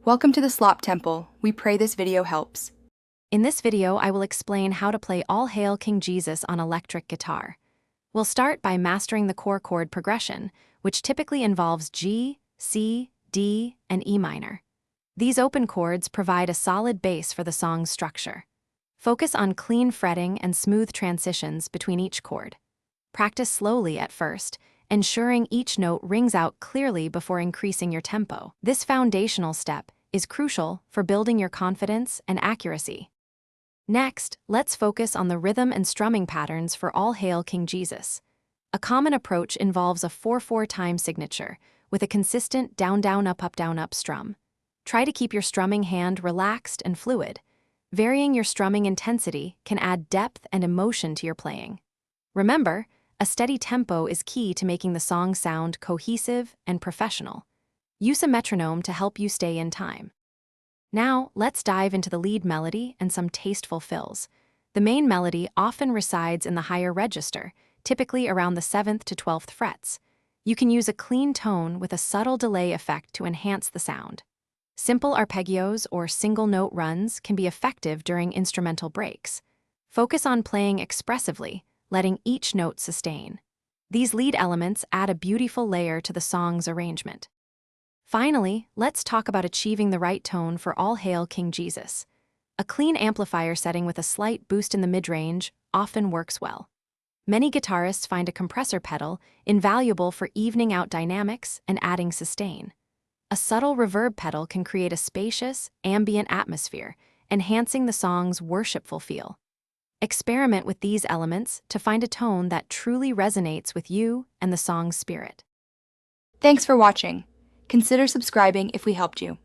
Welcome to the Slop Temple. We pray this video helps. In this video, I will explain how to play All Hail King Jesus on electric guitar. We'll start by mastering the core chord progression, which typically involves G, C, D, and E minor. These open chords provide a solid base for the song's structure. Focus on clean fretting and smooth transitions between each chord. Practice slowly at first, ensuring each note rings out clearly before increasing your tempo. This foundational step is crucial for building your confidence and accuracy. Next, let's focus on the rhythm and strumming patterns for All Hail King Jesus. A common approach involves a 4/4 time signature with a consistent down-down-up-up-down-up strum. Try to keep your strumming hand relaxed and fluid. Varying your strumming intensity can add depth and emotion to your playing. Remember, a steady tempo is key to making the song sound cohesive and professional. Use a metronome to help you stay in time. Now, let's dive into the lead melody and some tasteful fills. The main melody often resides in the higher register, typically around the 7th to 12th frets. You can use a clean tone with a subtle delay effect to enhance the sound. Simple arpeggios or single-note runs can be effective during instrumental breaks. Focus on playing expressively, letting each note sustain. These lead elements add a beautiful layer to the song's arrangement. Finally, let's talk about achieving the right tone for All Hail King Jesus. A clean amplifier setting with a slight boost in the mid-range often works well. Many guitarists find a compressor pedal invaluable for evening out dynamics and adding sustain. A subtle reverb pedal can create a spacious, ambient atmosphere, enhancing the song's worshipful feel. Experiment with these elements to find a tone that truly resonates with you and the song's spirit. Thanks for watching. Consider subscribing if we helped you.